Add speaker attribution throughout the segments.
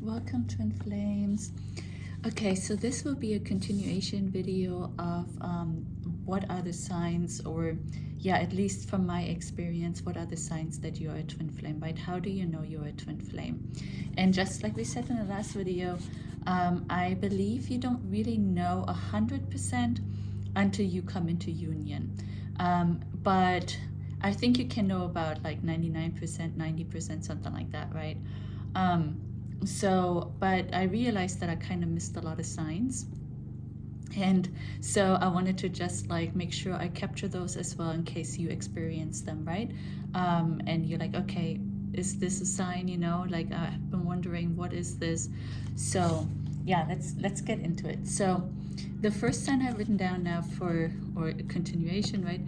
Speaker 1: welcome Twin Flames. Okay, so this will be a continuation video of what are the signs, or yeah, at least from my experience, what are the signs that you are a twin flame, right? How do you know you're a twin flame? And just like we said in the last video, I believe you don't really know 100% until you come into union. But I think you can know about like 99%, 90%, something like that, right? But I realized that I kind of missed a lot of signs. And so I wanted to just like make sure I capture those as well in case you experience them, right? And you're like, okay, is this a sign, you know, like I've been wondering, what is this? So yeah, let's get into it. So the first sign I've written down now for, or a continuation, right,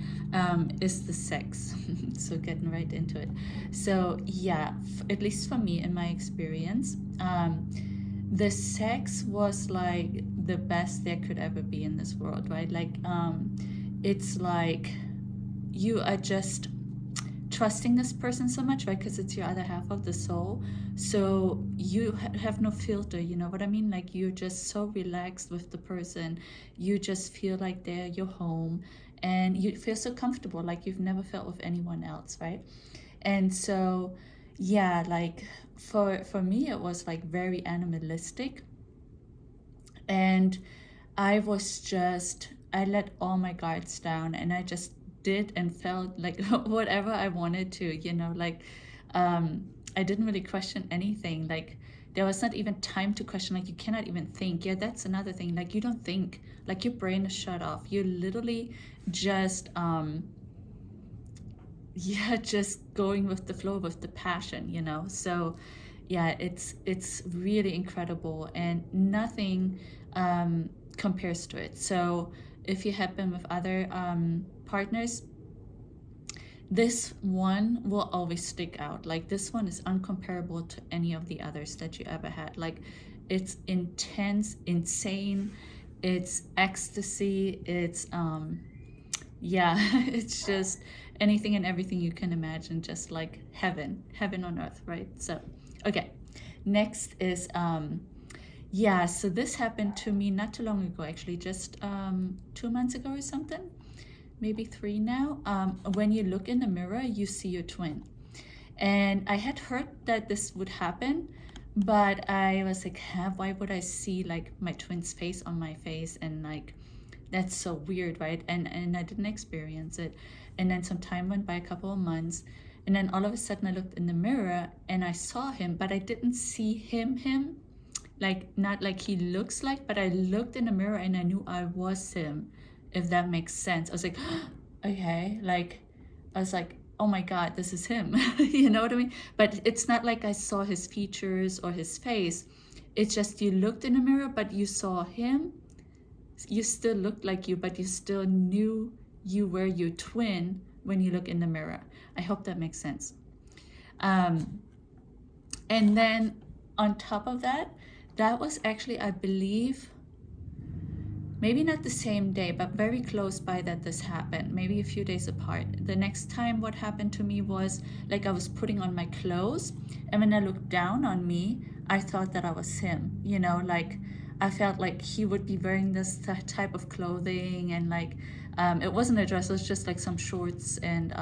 Speaker 1: is the sex. So getting right into it. So yeah, at least for me, in my experience, the sex was like the best there could ever be in this world, right? Like, it's like you are just trusting this person so much, right? Because it's your other half of the soul. So you have no filter, you know what I mean? Like you're just so relaxed with the person. You just feel like they're your home and you feel so comfortable, like you've never felt with anyone else, right? And so, yeah, like for me, it was like very animalistic. And I let all my guards down and I just did and felt like whatever I wanted to, you know, like I didn't really question anything. Like there was not even time to question, like you cannot even think. Yeah, that's another thing. Like you don't think, like your brain is shut off. You're literally just just going with the flow, with the passion, you know. So yeah, it's really incredible and nothing compares to it. So if you have been with other partners, this one will always stick out. Like this one is uncomparable to any of the others that you ever had. Like it's intense, insane, it's ecstasy, it's yeah, it's just anything and everything you can imagine, just like heaven on earth, right? So okay, next is yeah, so this happened to me not too long ago, actually, just 2 months ago or something, maybe 3 now. When you look in the mirror, you see your twin. And I had heard that this would happen, but I was like, why would I see like my twin's face on my face? And like, that's so weird, right? And I didn't experience it. And then some time went by, a couple of months, and then all of a sudden I looked in the mirror and I saw him, but I didn't see him, like not like he looks like, but I looked in the mirror and I knew I was him, if that makes sense. I was like, okay, like I was like, oh my God, this is him. You know what I mean? But it's not like I saw his features or his face. It's just you looked in the mirror, but you saw him. You still looked like you, but you still knew you were your twin when you look in the mirror. I hope that makes sense. And then on top of that, that was actually, I believe, maybe not the same day, but very close by that this happened, maybe a few days apart. The next time what happened to me was like I was putting on my clothes, and when I looked down on me, I thought that I was him, you know, like I felt like he would be wearing this type of clothing, and like it wasn't a dress, it was just like some shorts and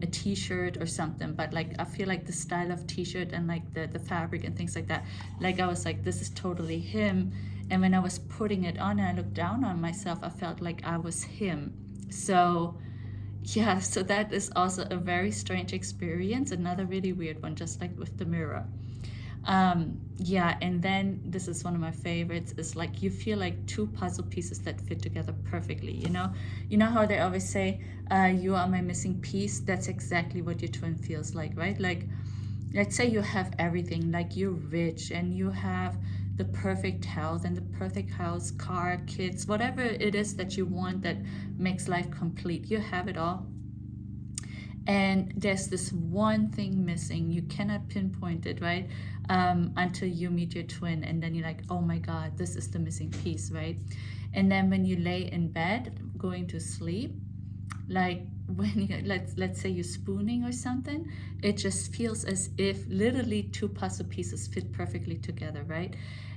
Speaker 1: a t-shirt or something, but like I feel like the style of t-shirt and like the fabric and things like that, like I was like, this is totally him. And when I was putting it on and I looked down on myself, I felt like I was him. So yeah, so that is also a very strange experience, another really weird one, just like with the mirror. Yeah, and then this is one of my favorites, is like you feel like two puzzle pieces that fit together perfectly, you know how they always say, you are my missing piece. That's exactly what your twin feels like, right? Like let's say you have everything, like you're rich and you have the perfect health and the perfect house, car, kids, whatever it is that you want that makes life complete. You have it all. And there's this one thing missing. You cannot pinpoint it, right? Until you meet your twin, and then you're like, oh my God, this is the missing piece, right? And then when you lay in bed going to sleep, like when you, let's say you're spooning or something, it just feels as if literally two puzzle pieces fit perfectly together, right?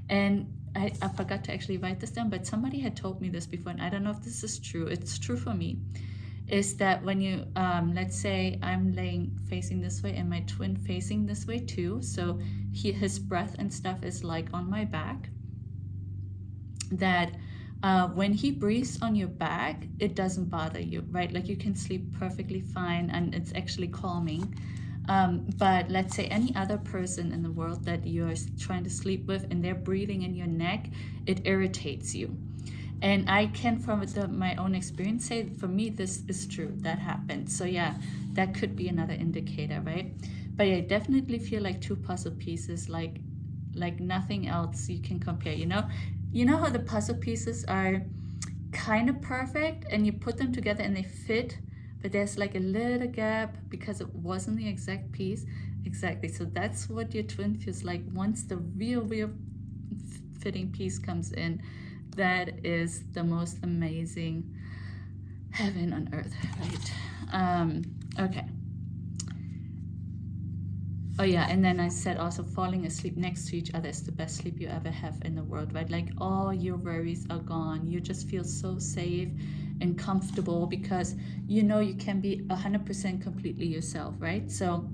Speaker 1: And I forgot to actually write this down, but somebody had told me this before, and I don't know if this is true. It's true for me. Is that when you, let's say I'm laying facing this way and my twin facing this way too, so his breath and stuff is like on my back, that when he breathes on your back, it doesn't bother you, right? Like you can sleep perfectly fine and it's actually calming. But let's say any other person in the world that you're trying to sleep with and they're breathing in your neck, it irritates you. And I can, from my own experience, say for me, this is true. That happened. So yeah, that could be another indicator, right? But I definitely feel like two puzzle pieces, like nothing else you can compare, you know? You know how the puzzle pieces are kind of perfect and you put them together and they fit, but there's like a little gap because it wasn't the exact piece. Exactly. So that's what your twin feels like once the real fitting piece comes in. That is the most amazing heaven on earth, right? Okay. Oh yeah, and then I said also falling asleep next to each other is the best sleep you ever have in the world, right? Like all your worries are gone. You just feel so safe and comfortable because you know you can be 100% completely yourself, right? So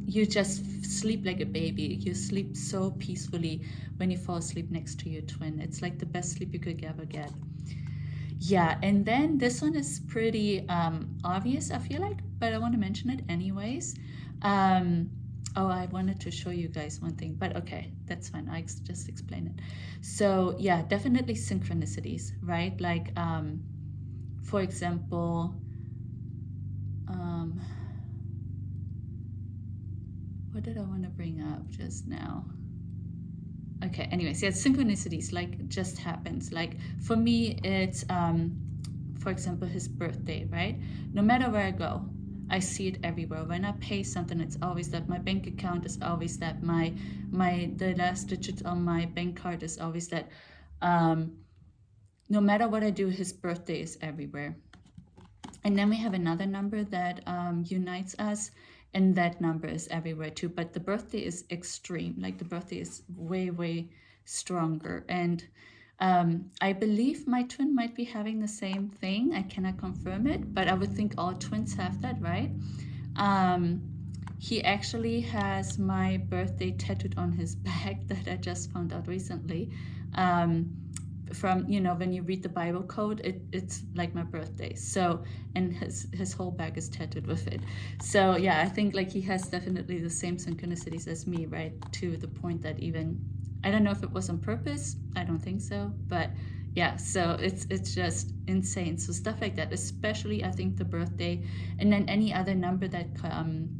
Speaker 1: you just sleep like a baby. You sleep so peacefully when you fall asleep next to your twin. It's like the best sleep you could ever get. Yeah, and then this one is pretty obvious, I feel like, but I want to mention it anyways. Oh, I wanted to show you guys one thing, but okay, that's fine. I just explain it. So yeah, definitely synchronicities, right? Like, for example, what did I want to bring up just now? Okay, anyways, yeah, synchronicities, like just happens. Like for me, it's, for example, his birthday, right? No matter where I go, I see it everywhere. When I pay something, it's always that. My bank account is always that. The last digits on my bank card is always that. No matter what I do, his birthday is everywhere. And then we have another number that unites us, and that number is everywhere too. But the birthday is extreme. Like the birthday is way stronger. And I believe my twin might be having the same thing. I cannot confirm it, but I would think all twins have that, right? He actually has my birthday tattooed on his back that I just found out recently. From, you know, when you read the Bible code, it's like my birthday. So, and his whole back is tattooed with it. So yeah, I think like he has definitely the same synchronicities as me, right? To the point that even, I don't know if it was on purpose. I don't think so, but yeah, so it's just insane. So stuff like that, especially I think the birthday, and then any other number that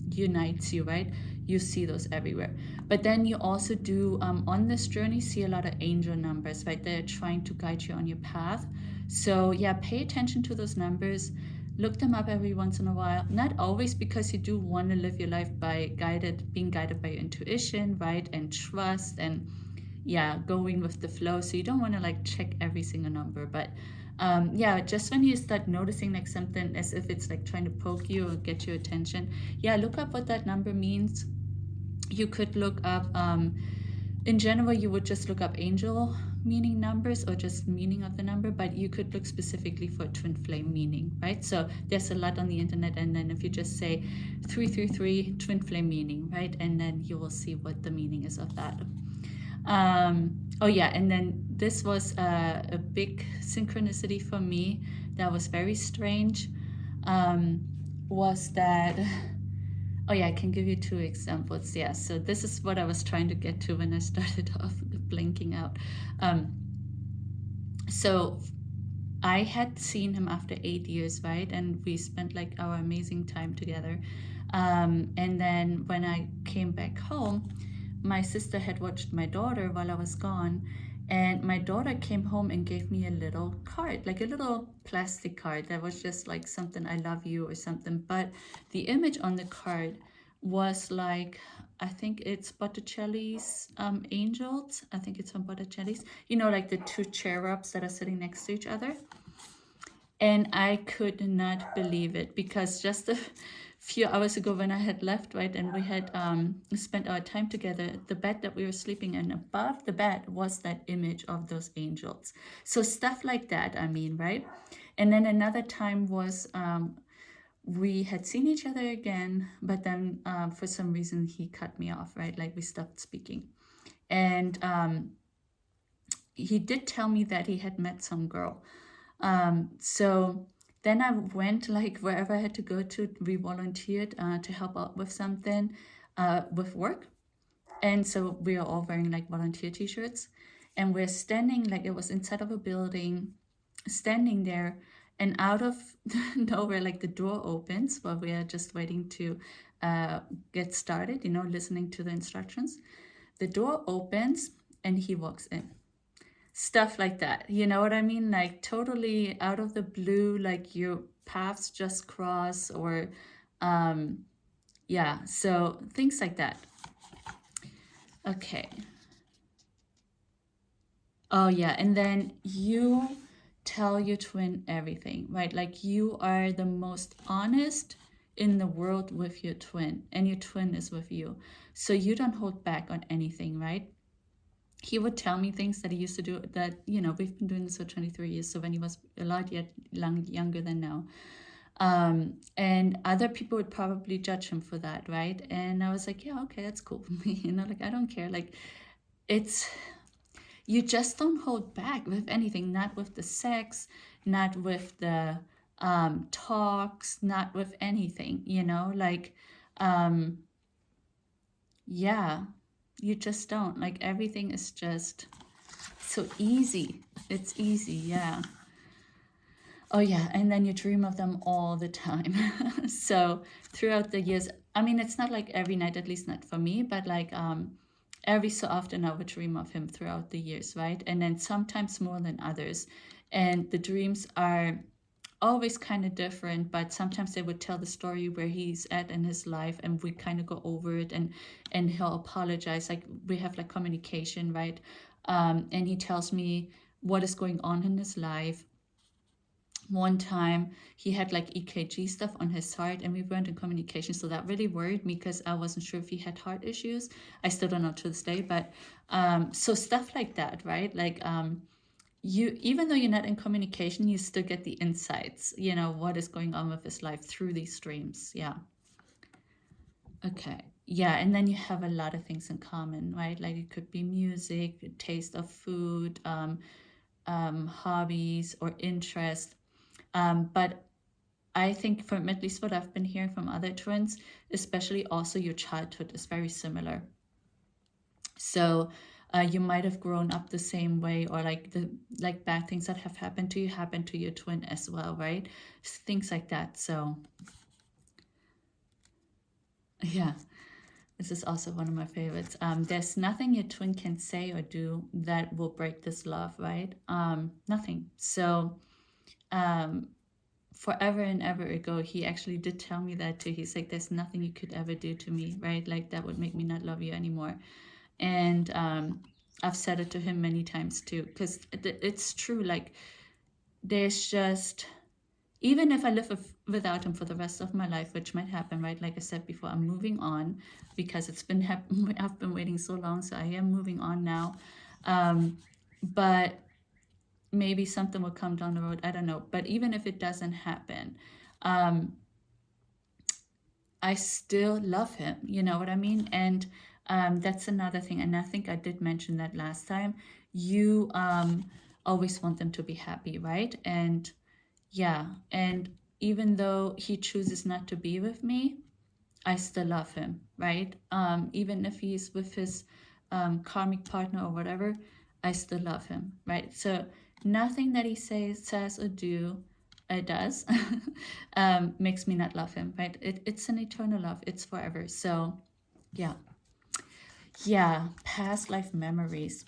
Speaker 1: unites you, right? You see those everywhere. But then you also do, on this journey, see a lot of angel numbers, right? They're trying to guide you on your path. So yeah, pay attention to those numbers. Look them up every once in a while. Not always, because you do want to live your life by being guided by your intuition, right? And trust, and yeah, going with the flow. So you don't want to like check every single number, but yeah, just when you start noticing like something as if it's like trying to poke you or get your attention, yeah, look up what that number means. You could look up, in general, you would just look up angel meaning numbers or just meaning of the number, but you could look specifically for twin flame meaning, right? So there's a lot on the internet, and then if you just say 333 twin flame meaning, right? And then you will see what the meaning is of that. Oh yeah, and then this was a big synchronicity for me that was very strange, was that, oh yeah, I can give you two examples. Yeah, so this is what I was trying to get to when I started off blinking out. So I had seen him after 8 years, right? And we spent like our amazing time together. And then when I came back home, my sister had watched my daughter while I was gone, and my daughter came home and gave me a little card, like a little plastic card that was just like something, I love you or something. But the image on the card was like, I think it's Botticelli's angels. I think it's from Botticelli's, you know, like the two cherubs that are sitting next to each other. And I could not believe it, because just a few hours ago when I had left, right, and we had spent our time together, the bed that we were sleeping in, above the bed was that image of those angels. So stuff like that, I mean, right? And then another time was we had seen each other again, but then for some reason he cut me off, right? Like we stopped speaking. And he did tell me that he had met some girl. So then I went, like, wherever I had to go to, we volunteered to help out with something with work. And so we are all wearing like volunteer t-shirts, and we're standing, like it was inside of a building, standing there, and out of nowhere, like the door opens while we are just waiting to get started, you know, listening to the instructions. The door opens and he walks in. Stuff like that, you know what I mean? Like totally out of the blue, like your paths just cross, or yeah, so things like that. Okay. Oh yeah, and then you tell your twin everything, right? Like you are the most honest in the world with your twin, and your twin is with you. So you don't hold back on anything, right? He would tell me things that he used to do that, you know, we've been doing this for 23 years. So when he was a lot younger than now. And other people would probably judge him for that, right? And I was like, yeah, okay, that's cool for me. You know, like, I don't care. Like, it's, you just don't hold back with anything, not with the sex, not with the talks, not with anything, you know, like, yeah, you just don't. Like, everything is just so easy. It's easy, yeah. Oh yeah, and then you dream of them all the time. So throughout the years, I mean, it's not like every night, at least not for me, but like every so often I would dream of him throughout the years, right? And then sometimes more than others. And the dreams are always kind of different, but sometimes they would tell the story where he's at in his life, and we kind of go over it, and he'll apologize. Like we have like communication, right? And he tells me what is going on in his life. One time he had like EKG stuff on his heart, and we weren't in communication, so that really worried me because I wasn't sure if he had heart issues. I still don't know to this day, but so stuff like that, right? Like you, even though you're not in communication, you still get the insights, you know, what is going on with his life through these dreams. Yeah. Okay. Yeah, and then you have a lot of things in common, right? Like it could be music, taste of food, hobbies or interest. But I think from at least what I've been hearing from other twins, especially also your childhood is very similar. So you might have grown up the same way, or like the bad things that have happened to you happen to your twin as well, right? Things like that. So yeah, this is also one of my favorites. There's nothing your twin can say or do that will break this love, right? Nothing. So forever and ever ago, he actually did tell me that too. He's like, there's nothing you could ever do to me, right? Like that would make me not love you anymore. And I've said it to him many times too, because it's true. Like there's just, even if I live without him for the rest of my life, which might happen, right? Like I said before, I'm moving on because it's been I've been waiting so long, so I am moving on now. But maybe something will come down the road, I don't know. But even if it doesn't happen, I still love him, you know what I mean? And that's another thing, and I think I did mention that last time. You always want them to be happy, right? And yeah, and even though he chooses not to be with me, I still love him, right? Even if he's with his karmic partner or whatever, I still love him, right? So nothing that he says or does makes me not love him, right? It's an eternal love. It's forever. So yeah. Yeah, past life memories.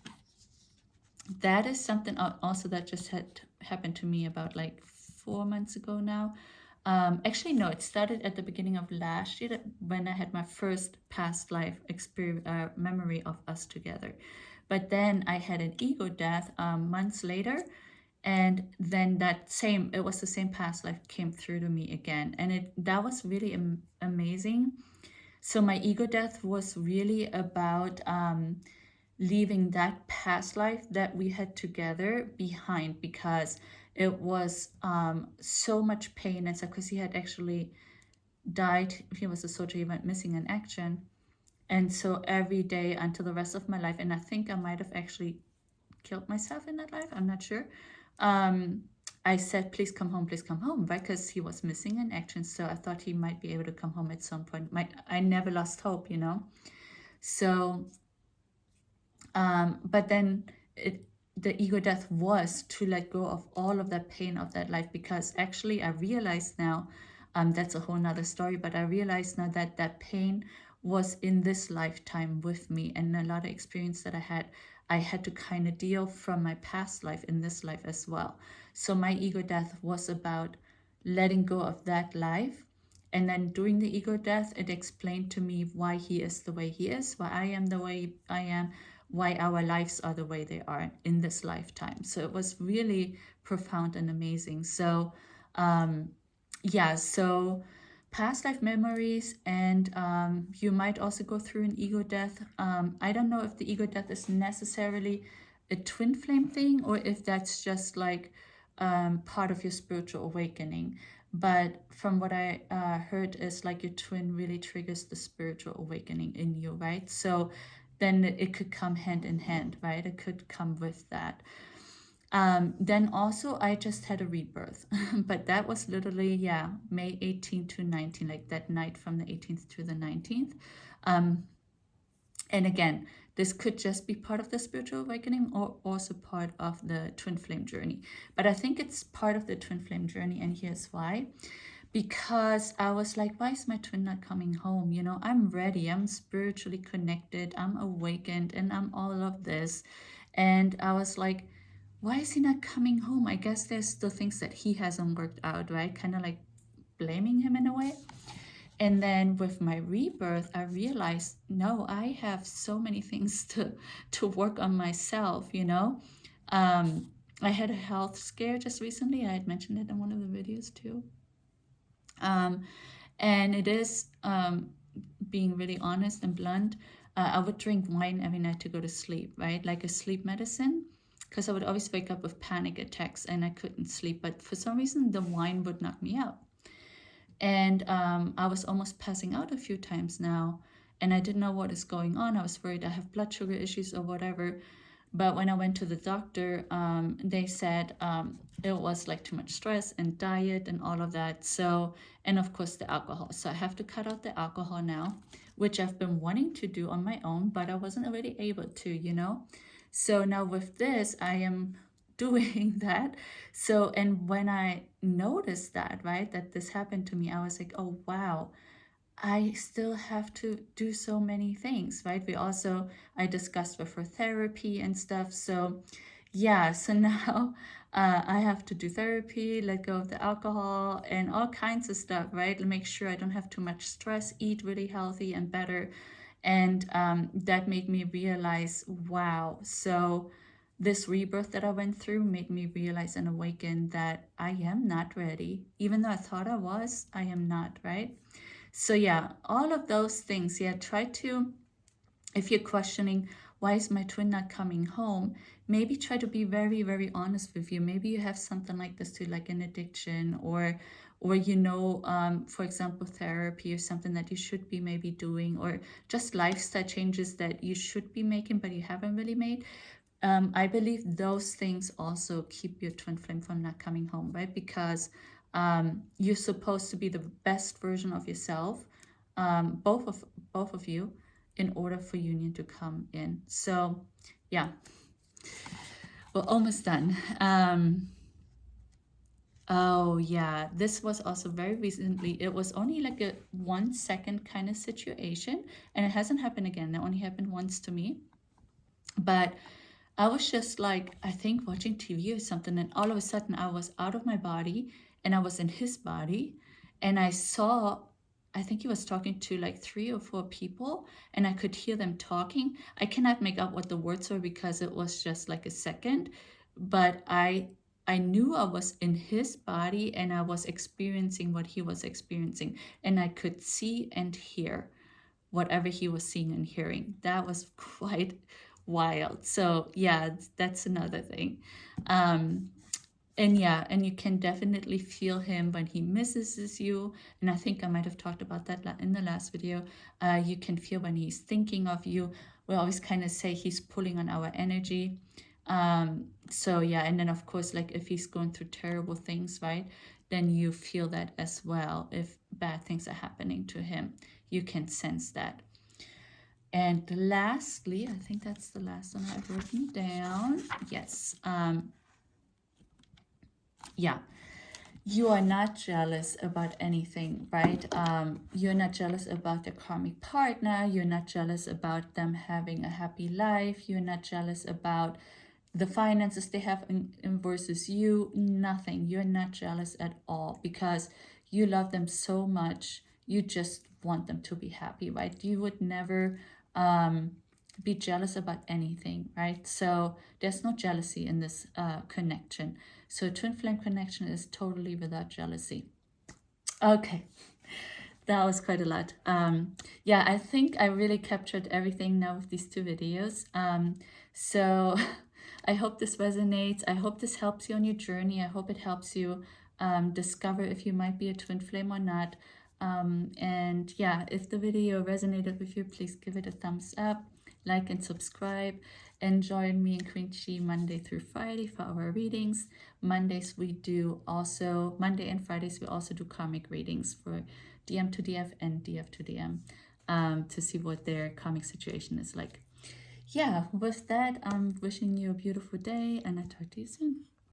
Speaker 1: That is something also that just had happened to me about like 4 months ago now. Actually, no, it started at the beginning of last year when I had my first past life experience, memory of us together. But then I had an ego death months later, And then it was the same past life came through to me again. And that was really amazing. So my ego death was really about leaving that past life that we had together behind, because it was so much pain and stuff, because he had actually died. He was a soldier, he went missing in action. And so every day until the rest of my life, and I think I might have actually killed myself in that life, I'm not sure. I said, please come home, right? Because he was missing in action. So I thought he might be able to come home at some point. I never lost hope, you know? So, but then the ego death was to let go of all of that pain of that life, because actually I realized now, that's a whole nother story, but I realized now that that pain was in this lifetime with me, and a lot of experience that I had to kind of deal from my past life in this life as well. So my ego death was about letting go of that life. And then during the ego death, it explained to me why he is the way he is, why I am the way I am, why our lives are the way they are in this lifetime. So it was really profound and amazing. So yeah, so past life memories, and you might also go through an ego death. I don't know if the ego death is necessarily a twin flame thing, or if that's just like part of your spiritual awakening. But from what I heard is like your twin really triggers the spiritual awakening in you, right? So then it could come hand in hand, right? It could come with that. Then also I just had a rebirth, but that was literally, yeah, May 18 to 19, like that night from the 18th to the 19th. And again, this could just be part of the spiritual awakening or also part of the twin flame journey. But I think it's part of the twin flame journey, and here's why. Because I was like, why is my twin not coming home? You know, I'm ready, I'm spiritually connected, I'm awakened, and I'm all of this. And I was like, why is he not coming home? I guess there's still things that he hasn't worked out, right? Kind of like blaming him in a way. And then with my rebirth, I realized, no, I have so many things to work on myself, you know? I had a health scare just recently. I had mentioned it in one of the videos too. And it is, being really honest and blunt, I would drink wine every night to go to sleep, right? Like a sleep medicine, because I would always wake up with panic attacks and I couldn't sleep. But for some reason, the wine would knock me out. And I was almost passing out a few times now, and I didn't know what is going on. I was worried I have blood sugar issues or whatever. But when I went to the doctor, they said it was like too much stress and diet and all of that. So, and of course the alcohol. So I have to cut out the alcohol now, which I've been wanting to do on my own, but I wasn't really able to, you know. So now with this, I am doing that. So, and when I noticed that, right, that this happened to me, I was like, oh, wow, I still have to do so many things, right? I discussed with her therapy and stuff. So yeah, so now I have to do therapy, let go of the alcohol and all kinds of stuff, right? Make sure I don't have too much stress, eat really healthy and better. And that made me realize, wow, so this rebirth that I went through made me realize and awaken that I am not ready. Even though I thought I was, I am not, right? So yeah, all of those things, yeah, try to, if you're questioning, why is my twin not coming home? Maybe try to be very, very honest with you. Maybe you have something like this too, like an addiction or you know, for example, therapy or something that you should be maybe doing, or just lifestyle changes that you should be making, but you haven't really made. I believe those things also keep your twin flame from not coming home, right? Because you're supposed to be the best version of yourself, both of you, in order for union to come in. So yeah, we're almost done. Oh yeah, this was also very recently. It was only like a 1 second kind of situation, and it hasn't happened again. It only happened once to me. But I was just like, I think watching TV or something, and all of a sudden I was out of my body and I was in his body, and I saw, I think he was talking to like 3 or 4 people, and I could hear them talking. I cannot make out what the words were because it was just like a second, but I I knew I was in his body and I was experiencing what he was experiencing, and I could see and hear whatever he was seeing and hearing. That was quite wild. So yeah, that's another thing. And yeah, and you can definitely feel him when he misses you. And I think I might have talked about that in the last video. You can feel when he's thinking of you. We always kind of say he's pulling on our energy. So yeah, and then of course, like if he's going through terrible things, right, then you feel that as well. If bad things are happening to him, you can sense that. And lastly, I think that's the last one I've written down. Yes. Yeah, you are not jealous about anything, right? You're not jealous about the karmic partner. You're not jealous about them having a happy life. You're not jealous about the finances they have in versus you. Nothing. You're not jealous at all because you love them so much. You just want them to be happy, right? You would never be jealous about anything, right? So there's no jealousy in this connection. So twin flame connection is totally without jealousy. Okay, that was quite a lot. Yeah, I think I really captured everything now with these 2 videos. So I hope this resonates. I hope this helps you on your journey. I hope it helps you discover if you might be a twin flame or not. And yeah, if the video resonated with you, please give it a thumbs up, like and subscribe, and join me and 𝚀𝚠𝚎𝚗 Monday through Friday for our readings. Monday and Fridays we also do karmic readings for DM to DF and DF to DM to see what their karmic situation is like. Yeah, with that, I'm wishing you a beautiful day, and I talk to you soon.